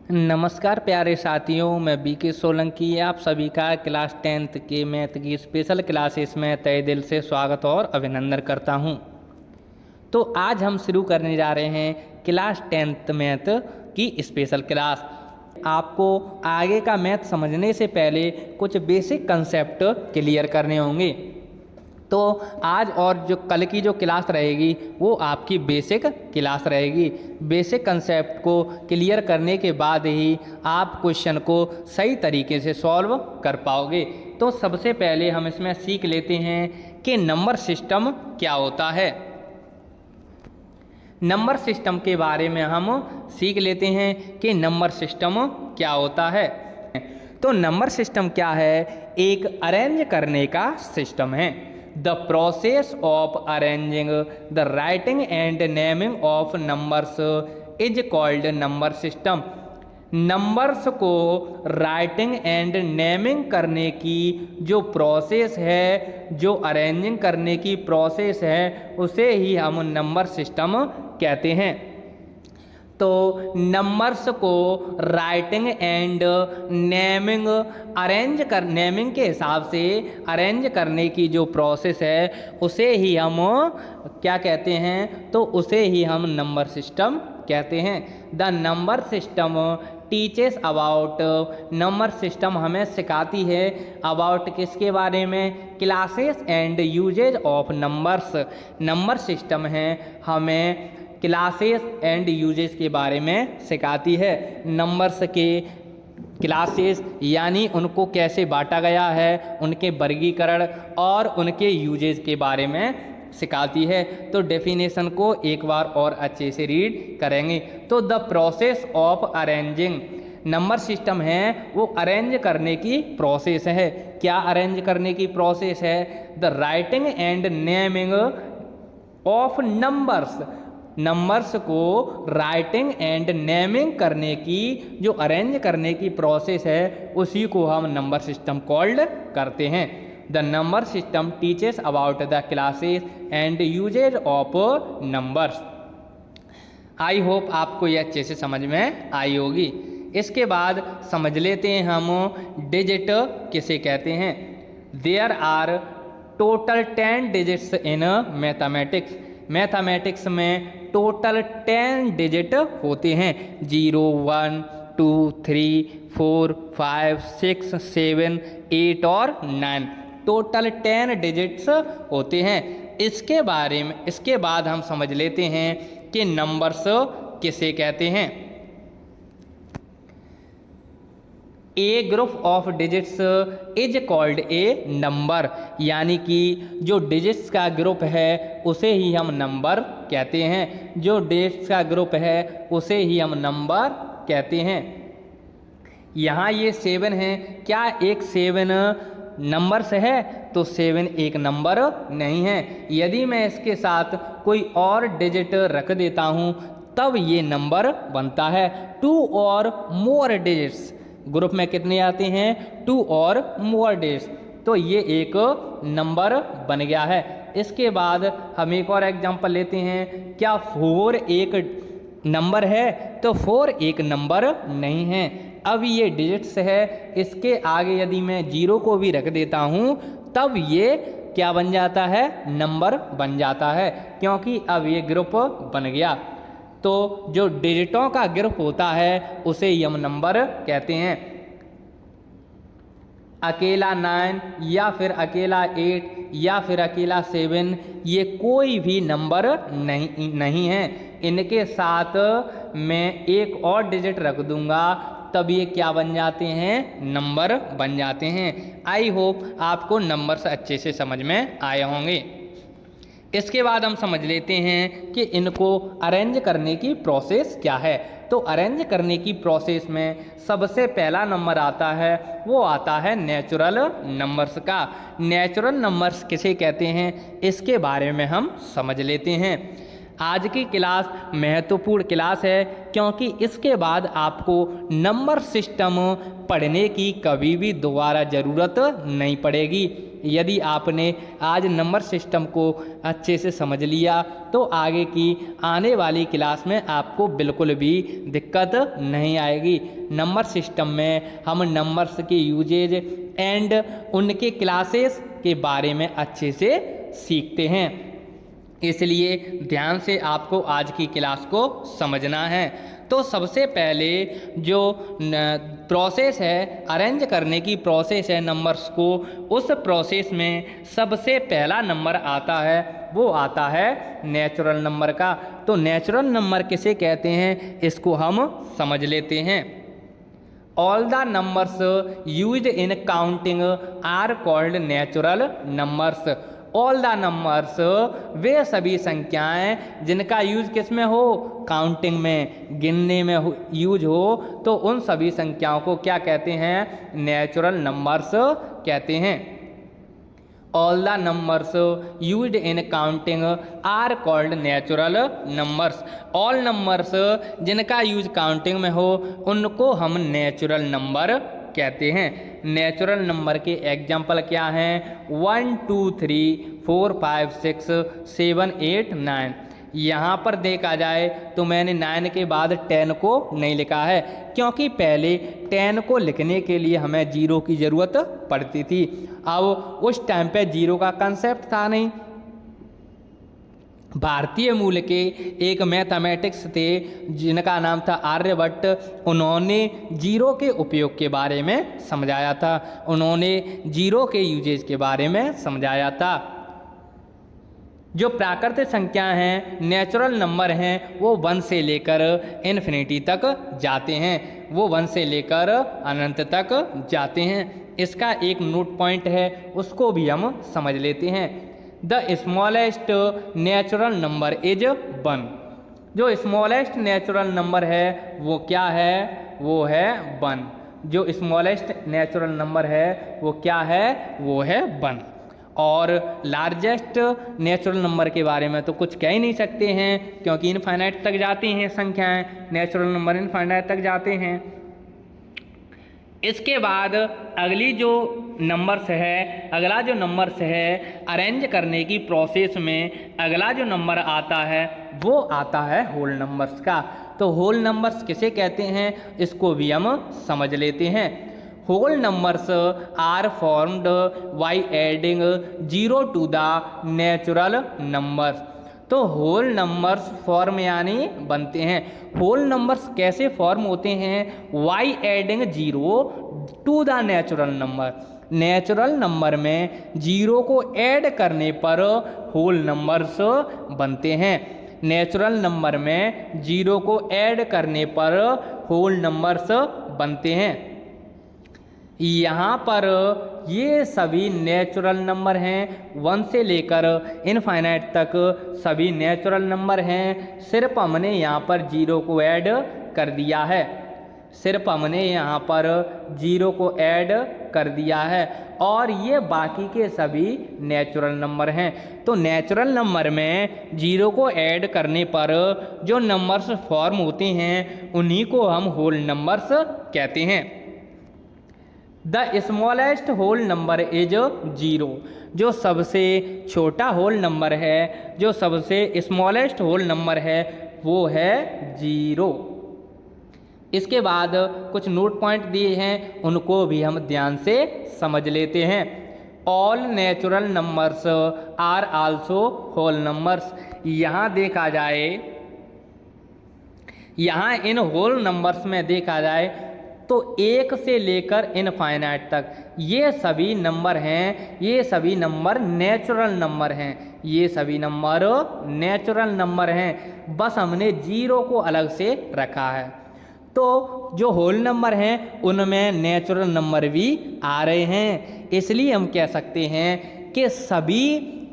नमस्कार प्यारे साथियों, मैं बीके सोलंकी आप सभी का क्लास 10th के मैथ की स्पेशल क्लासेस में तहे दिल से स्वागत और अभिनंदन करता हूं। तो आज हम शुरू करने जा रहे हैं क्लास 10th मैथ की स्पेशल क्लास। आपको आगे का मैथ समझने से पहले कुछ बेसिक कंसेप्ट क्लियर करने होंगे। तो आज और जो कल की जो क्लास रहेगी वो आपकी बेसिक क्लास रहेगी। बेसिक कंसेप्ट को क्लियर करने के बाद ही आप क्वेश्चन को सही तरीके से सॉल्व कर पाओगे। तो सबसे पहले हम इसमें सीख लेते हैं कि नंबर सिस्टम क्या होता है। नंबर सिस्टम के बारे में हम सीख लेते हैं कि नंबर सिस्टम क्या होता है। तो नंबर सिस्टम क्या है? एक अरेंज करने का सिस्टम है। The process of arranging the writing and naming of numbers is called number system. Numbers को राइटिंग एंड नेमिंग करने की जो प्रोसेस है, जो अरेंजिंग करने की प्रोसेस है, उसे ही हम नंबर सिस्टम कहते हैं। तो नंबर्स को राइटिंग एंड नेमिंग नेमिंग के हिसाब से अरेंज करने की जो प्रोसेस है उसे ही हम क्या कहते हैं? तो उसे ही हम नंबर सिस्टम कहते हैं। The number system teaches about, number system हमें सिखाती है अबाउट किसके बारे में? Classes and uses of numbers. Number system है हमें क्लासेस एंड यूजेस के बारे में सिखाती है। नंबर्स के क्लासेस यानी उनको कैसे बांटा गया है, उनके वर्गीकरण और उनके यूजेस के बारे में सिखाती है। तो डेफिनेशन को एक बार और अच्छे से रीड करेंगे। तो the process of arranging, number system है वो अरेंज करने की प्रोसेस है। क्या अरेंज करने की प्रोसेस है? The writing and naming of numbers. Numbers को राइटिंग एंड नेमिंग करने की जो अरेंज करने की प्रोसेस है उसी को हम नंबर सिस्टम कॉल्ड करते हैं। The number system teaches about the classes and uses of numbers. I hope आपको ये अच्छे से समझ में आई होगी। इसके बाद समझ लेते हैं हम डिजिट किसे कहते हैं। There are total 10 digits in mathematics. Mathematics में टोटल 10 डिजिट होते हैं। 0, 1, 2, 3, 4, 5, 6, 7, 8 और 9। टोटल 10 डिजिट्स होते हैं। इसके बाद हम समझ लेते हैं कि नंबर्स किसे कहते हैं। A group of digits is called a number, यानी कि जो डिजिट्स का ग्रुप है उसे ही हम नंबर कहते हैं। जो डिजिट्स का ग्रुप है उसे ही हम नंबर कहते हैं। यहाँ ये 7 है, क्या एक 7 नंबर्स है? तो 7 एक नंबर नहीं है। यदि मैं इसके साथ कोई और डिजिट रख देता हूँ तब ये नंबर बनता है। 2 और मोर डिजिट्स, ग्रुप में कितने आते हैं? 2 और मोर डिजिट्स, तो ये एक नंबर बन गया है। इसके बाद हम एक और एग्जांपल लेते हैं। क्या 4 एक नंबर है? तो 4 एक नंबर नहीं है। अब ये डिजिट्स है, इसके आगे यदि मैं 0 को भी रख देता हूँ तब ये क्या बन जाता है? नंबर बन जाता है, क्योंकि अब ये ग्रुप बन गया। तो जो डिजिटों का ग्रुप होता है उसे ही हम नंबर कहते हैं। अकेला 9 या फिर अकेला 8 या फिर अकेला 7 ये कोई भी नंबर नहीं है। इनके साथ मैं एक और डिजिट रख दूंगा तब ये क्या बन जाते हैं? नंबर बन जाते हैं। आई होप आपको नंबर्स अच्छे से समझ में आए होंगे। इसके बाद हम समझ लेते हैं कि इनको अरेंज करने की प्रोसेस क्या है। तो अरेंज करने की प्रोसेस में सबसे पहला नंबर आता है, वो आता है नेचुरल नंबर्स का। नेचुरल नंबर्स किसे कहते हैं इसके बारे में हम समझ लेते हैं। आज की क्लास महत्वपूर्ण क्लास है, क्योंकि इसके बाद आपको नंबर सिस्टम पढ़ने की कभी भी दोबारा ज़रूरत नहीं पड़ेगी। यदि आपने आज नंबर सिस्टम को अच्छे से समझ लिया तो आगे की आने वाली क्लास में आपको बिल्कुल भी दिक्कत नहीं आएगी। नंबर सिस्टम में हम नंबर्स के यूजेज एंड उनके क्लासेस के बारे में अच्छे से सीखते हैं, इसलिए ध्यान से आपको आज की क्लास को समझना है। तो सबसे पहले जो प्रोसेस है, अरेंज करने की प्रोसेस है नंबर्स को, उस प्रोसेस में सबसे पहला नंबर आता है, वो आता है नेचुरल नंबर का। तो नेचुरल नंबर किसे कहते हैं इसको हम समझ लेते हैं। All the numbers used in counting are called natural numbers. All the numbers वे सभी संख्याएं जिनका यूज किस में हो, काउंटिंग में, गिनने में यूज हो, तो उन सभी संख्याओं को क्या कहते हैं, नेचुरल नंबर्स कहते हैं। All the numbers used in counting are called natural numbers. All numbers जिनका यूज काउंटिंग में हो उनको हम नेचुरल नंबर कहते हैं। नेचुरल नंबर के एग्जाम्पल क्या हैं, 1 2 3 4 5 6 7 8 9। यहाँ पर देखा जाए तो मैंने 9 के बाद 10 को नहीं लिखा है, क्योंकि पहले 10 को लिखने के लिए हमें 0 की ज़रूरत पड़ती थी। अब उस टाइम पे 0 का कंसेप्ट था नहीं। भारतीय मूल के एक मैथमेटिक्स थे जिनका नाम था आर्यभट्ट, उन्होंने 0 के उपयोग के बारे में समझाया था, उन्होंने 0 के यूजेज के बारे में समझाया था। जो प्राकृतिक संख्या हैं, नेचुरल नंबर हैं, वो 1 से लेकर इन्फिनिटी तक जाते हैं, वो 1 से लेकर अनंत तक जाते हैं। इसका एक नोट पॉइंट है, उसको भी हम समझ लेते हैं। The smallest natural number is 1। जो स्मॉलेस्ट नेचुरल नंबर है वो क्या है, वो है 1। जो स्मॉलेस्ट नेचुरल नंबर है वो क्या है, वो है 1। और लार्जेस्ट नेचुरल नंबर के बारे में तो कुछ कह ही नहीं सकते हैं, क्योंकि इनफाइनाइट तक जाती हैं संख्याएं, नेचुरल नंबर इनफाइनाइट तक जाते हैं। इसके बाद अगली जो नंबर्स है, अगला जो नंबर्स है अरेंज करने की प्रोसेस में अगला जो नंबर आता है वो आता है होल नंबर्स का। तो होल नंबर्स किसे कहते हैं इसको भी हम समझ लेते हैं। Whole numbers are formed by adding 0 to the natural numbers. तो होल नंबर्स फॉर्म यानी बनते हैं। होल नंबर्स कैसे फॉर्म होते हैं, by adding 0 to the natural number. Natural number में 0 को ऐड करने पर होल नंबर्स बनते हैं। नेचुरल नंबर में 0 को ऐड करने पर होल नंबर्स बनते हैं। यहाँ पर ये सभी नेचुरल नंबर हैं, 1 से लेकर इनफाइनाइट तक सभी नेचुरल नंबर हैं। सिर्फ हमने यहाँ पर 0 को ऐड कर दिया है, सिर्फ हमने यहाँ पर 0 को ऐड कर दिया है, और ये बाकी के सभी नेचुरल नंबर हैं। तो नेचुरल नंबर में 0 को ऐड करने पर जो नंबर्स फॉर्म होते हैं उन्हीं को हम होल नंबर्स कहते हैं। The smallest whole number is 0। जो सबसे छोटा होल नंबर है, जो सबसे स्मॉलेस्ट होल नंबर है वो है 0। इसके बाद कुछ नोट पॉइंट दिए हैं, उनको भी हम ध्यान से समझ लेते हैं। All natural numbers are also whole numbers. यहाँ देखा जाए, यहाँ इन होल नंबर्स में देखा जाए तो 1 से लेकर इनफाइनाइट तक ये सभी नंबर हैं, ये सभी नंबर नेचुरल नंबर हैं, ये सभी नंबर नेचुरल नंबर हैं, बस हमने 0 को अलग से रखा है। तो जो होल नंबर हैं उनमें नेचुरल नंबर भी आ रहे हैं, इसलिए हम कह सकते हैं कि सभी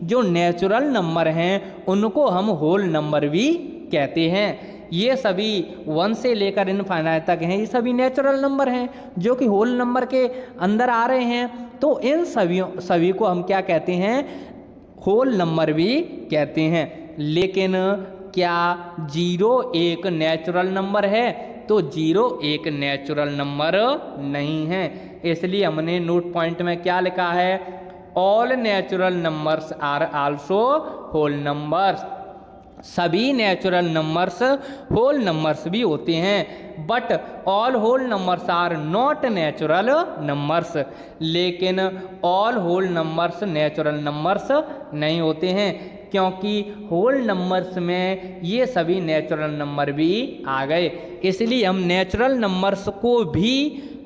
जो नेचुरल नंबर हैं उनको हम होल नंबर भी कहते हैं। ये सभी 1 से लेकर इनफाइनाइट तक हैं, ये सभी नेचुरल नंबर हैं जो कि होल नंबर के अंदर आ रहे हैं। तो इन सभी को हम क्या कहते हैं, होल नंबर भी कहते हैं। लेकिन क्या 0 एक नेचुरल नंबर है, तो 0 एक नेचुरल नंबर नहीं है। इसलिए हमने नोट पॉइंट में क्या लिखा है, all natural numbers are also whole numbers. सभी नेचुरल नंबर्स होल नंबर्स भी होते हैं, but all whole numbers are not natural numbers. लेकिन all whole numbers natural numbers नहीं होते हैं, क्योंकि होल नंबर्स में ये सभी नेचुरल नंबर भी आ गए, इसलिए हम नेचुरल नंबर्स को भी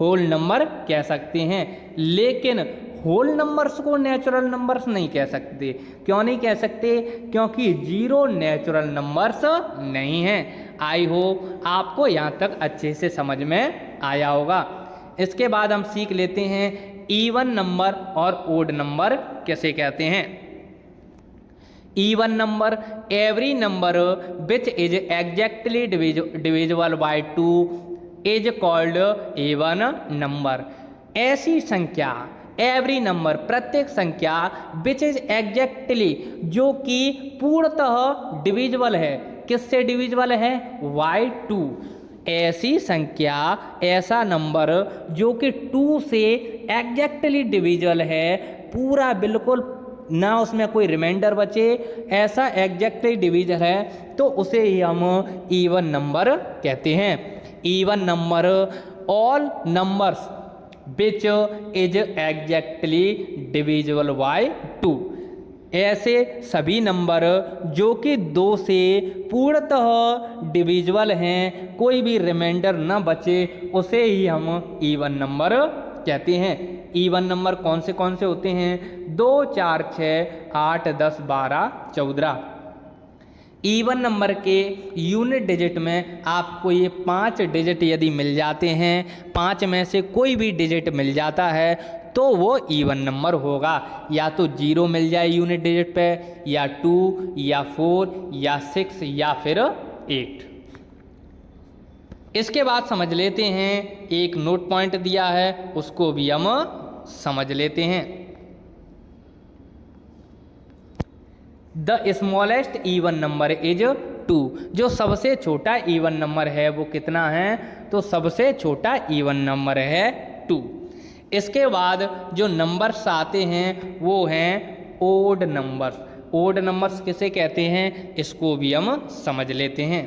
होल नंबर कह सकते हैं, लेकिन होल नंबर्स को नेचुरल नंबर्स नहीं कह सकते। क्यों नहीं कह सकते? क्योंकि जीरो नेचुरल नंबर्स नहीं हैं। आई होप आपको यहाँ तक अच्छे से समझ में आया होगा। इसके बाद हम सीख लेते हैं इवन नंबर और ओड नंबर कैसे कहते हैं। Even number, every number which is exactly divisible by 2 is called even number. ऐसी संख्या, एवरी नंबर प्रत्येक संख्या, विच इज एग्जैक्टली जो कि पूर्णतः डिविजिबल है। किससे डिविजिबल है? बाय 2। ऐसी संख्या, ऐसा नंबर जो कि 2 से एग्जैक्टली डिविजिबल है, पूरा बिल्कुल ना उसमें कोई रिमाइंडर बचे, ऐसा एग्जैक्टली डिविजन है, तो उसे ही हम इवन नंबर कहते हैं। Even number all numbers which is exactly divisible by 2। ऐसे सभी नंबर जो कि 2 से पूर्णतः डिविजिबल हैं, कोई भी रिमाइंडर न बचे, उसे ही हम इवन नंबर कहते हैं। इवन नंबर कौन से होते हैं? 2, 4, 6, 8, 10, 12, 14। इवन नंबर के यूनिट डिजिट में आपको ये 5 डिजिट यदि मिल जाते हैं, 5 में से कोई भी डिजिट मिल जाता है, तो वो इवन नंबर होगा। या तो 0 मिल जाए यूनिट डिजिट पे, या 2, या 4, या 6, या फिर 8। इसके बाद समझ लेते हैं, एक नोट पॉइंट दिया है, उसको भी हम समझ लेते हैं। The smallest even number is 2। जो सबसे छोटा इवन नंबर है वो कितना है? तो सबसे छोटा इवन नंबर है 2। इसके बाद जो नंबर्स आते हैं वो हैं ओड नंबर्स। ओड नंबर्स किसे कहते हैं, इसको भी हम समझ लेते हैं।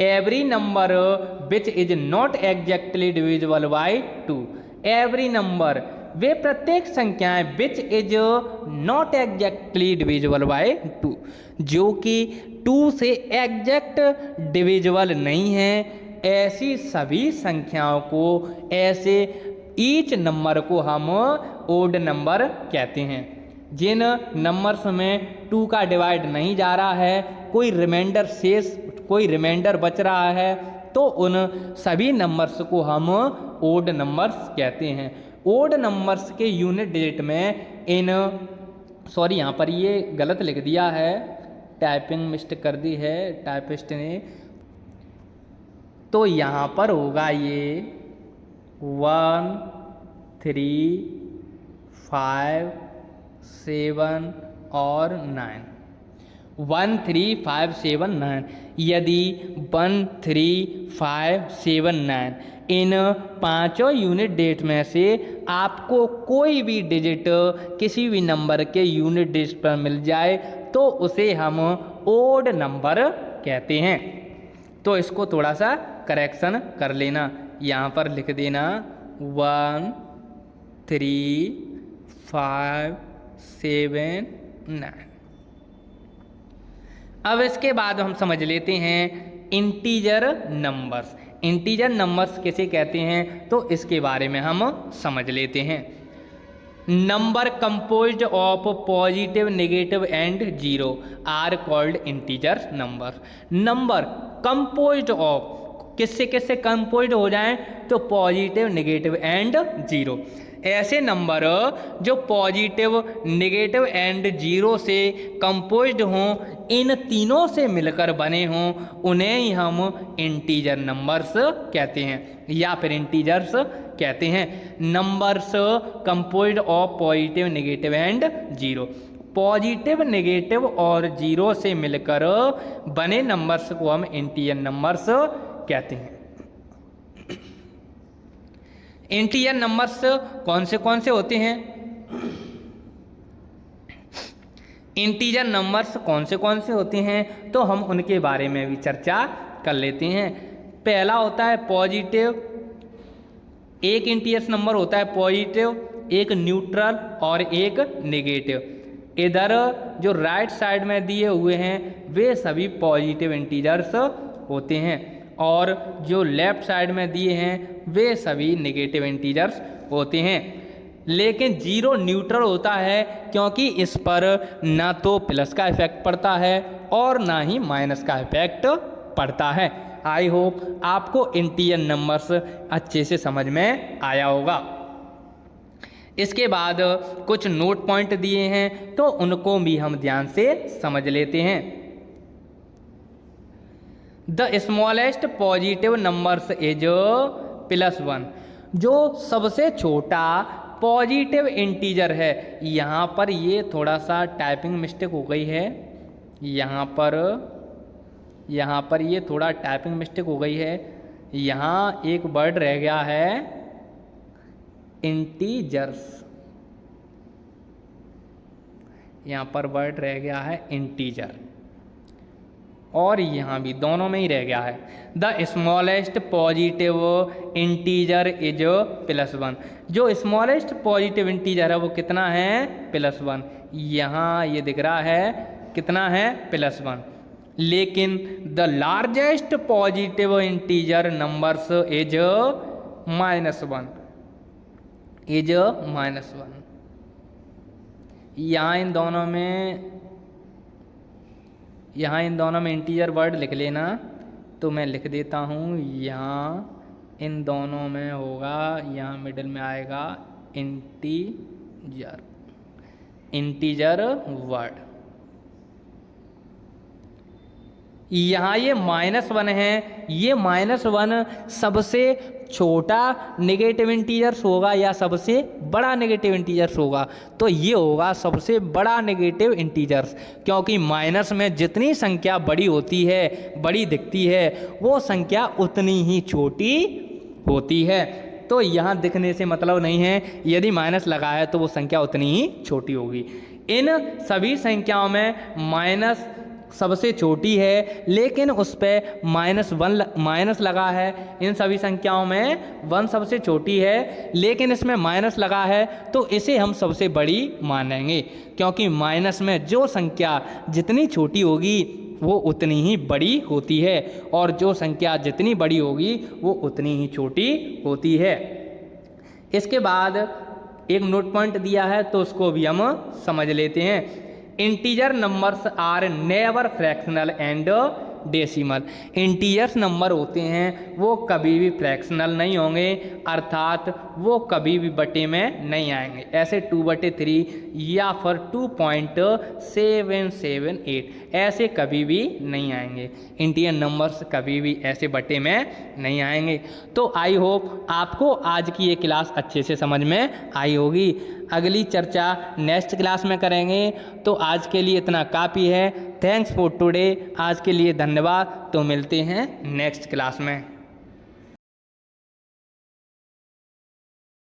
Every number which is not exactly divisible by 2। Every number वे प्रत्येक संख्याएं which is not exactly divisible by 2, जो कि 2 से एग्जैक्ट डिविजिबल नहीं है, ऐसी सभी संख्याओं को, ऐसे ईच नंबर को हम ओड नंबर कहते हैं। जिन नंबर्स में 2 का डिवाइड नहीं जा रहा है, कोई रिमाइंडर बच रहा है, तो उन सभी नंबर्स को हम ओड नंबर्स कहते हैं। ओड नंबर्स के यूनिट डिजिट में यहाँ पर ये गलत लिख दिया है, टाइपिंग मिस्टेक कर दी है टाइपिस्ट ने, तो यहाँ पर होगा ये 1, 3, 5, 7 और 9। 1, 3, 5, 7, 9। यदि 1, 3, 5, 7, 9 इन 5 यूनिट डिजिट में से आपको कोई भी डिजिट किसी भी नंबर के यूनिट डिजिट पर मिल जाए, तो उसे हम ओड नंबर कहते हैं। तो इसको थोड़ा सा करेक्शन कर लेना, यहाँ पर लिख देना 1, 3, 5, 7, 9। अब इसके बाद हम समझ लेते हैं इंटीजर नंबर्स। इंटीजर नंबर्स किसे कहते हैं, तो इसके बारे में हम समझ लेते हैं। Number composed of positive, negative and zero are called integer number. Number composed of किससे कंपोज्ड हो जाएं, तो पॉजिटिव, नेगेटिव एंड जीरो। ऐसे नंबर जो पॉजिटिव, नेगेटिव एंड जीरो से कंपोज्ड हों, इन तीनों से मिलकर बने हों, उन्हें ही हम इंटीजर नंबर्स कहते हैं या फिर इंटीजर्स कहते हैं। Numbers composed of positive, negative and zero. Positive, negative और जीरो से मिलकर बने नंबर्स को हम इंटीजर नंबर्स कहते हैं। इंटीजर नंबर्स कौन से होते हैं? इंटीजर नंबर्स कौन से होते हैं, तो हम उनके बारे में भी चर्चा कर लेते हैं। पहला होता है पॉजिटिव, एक इंटीजर नंबर होता है पॉजिटिव, एक न्यूट्रल और एक नेगेटिव। इधर जो राइट साइड में दिए हुए हैं वे सभी पॉजिटिव इंटीजर्स होते हैं और जो लेफ्ट साइड में दिए हैं वे सभी नेगेटिव इंटीजर्स होते हैं। लेकिन जीरो न्यूट्रल होता है क्योंकि इस पर ना तो प्लस का इफेक्ट पड़ता है और ना ही माइनस का इफेक्ट पड़ता है। आई होप आपको इंटीजर नंबर्स अच्छे से समझ में आया होगा। इसके बाद कुछ नोट पॉइंट दिए हैं तो उनको भी हम ध्यान से समझ लेते हैं। The smallest positive numbers is +1। जो सबसे छोटा पॉजिटिव इंटीजर है, यहाँ पर ये थोड़ा सा टाइपिंग मिस्टेक हो गई है, यहाँ पर ये थोड़ा टाइपिंग मिस्टेक हो गई है। यहाँ एक वर्ड रह गया है इंटीजर्स, यहाँ पर वर्ड रह गया है इंटीजर और यहाँ भी दोनों में ही रह गया है। The smallest positive integer is +1। जो स्मॉलेस्ट पॉजिटिव इंटीजर है वो कितना है, +1। यहाँ ये दिख रहा है कितना है, +1। लेकिन the largest positive integer numbers is -1, is -1। यहाँ इन दोनों में इंटीजर वर्ड लिख लेना, तो मैं लिख देता हूँ। यहाँ इन दोनों में होगा, यहाँ मिडिल में आएगा इंटीजर वर्ड। यहाँ ये -1 है, ये -1 सबसे छोटा नेगेटिव इंटीजर्स होगा या सबसे बड़ा नेगेटिव इंटीजर्स होगा, तो ये होगा सबसे बड़ा नेगेटिव इंटीजर्स, क्योंकि माइनस में जितनी संख्या बड़ी होती है, बड़ी दिखती है, वो संख्या उतनी ही छोटी होती है। तो यहाँ दिखने से मतलब नहीं है, यदि माइनस लगा है तो वो संख्या उतनी ही छोटी होगी। इन सभी संख्याओं में माइनस सबसे छोटी है, लेकिन उस पर माइनस लगा है। इन सभी संख्याओं में 1 सबसे छोटी है, लेकिन इसमें माइनस लगा है, तो इसे हम सबसे बड़ी मानेंगे, क्योंकि माइनस में जो संख्या जितनी छोटी होगी वो उतनी ही बड़ी होती है और जो संख्या जितनी बड़ी होगी वो उतनी ही छोटी होती है। इसके बाद एक नोट पॉइंट दिया है तो उसको भी हम समझ लेते हैं। Integer numbers are never fractional and decimal. Integers number होते हैं वो कभी भी फ्रैक्शनल नहीं होंगे, अर्थात वो कभी भी बटे में नहीं आएंगे। ऐसे 2/3 या फिर 2.778 ऐसे कभी भी नहीं आएंगे। इंटीजर नंबर्स कभी भी ऐसे बटे में नहीं आएंगे। तो आई होप आपको आज की ये क्लास अच्छे से समझ में आई होगी। अगली चर्चा नेक्स्ट क्लास में करेंगे, तो आज के लिए इतना काफ़ी है। Thanks for today. आज के लिए धन्यवाद। तो मिलते हैं नेक्स्ट क्लास में।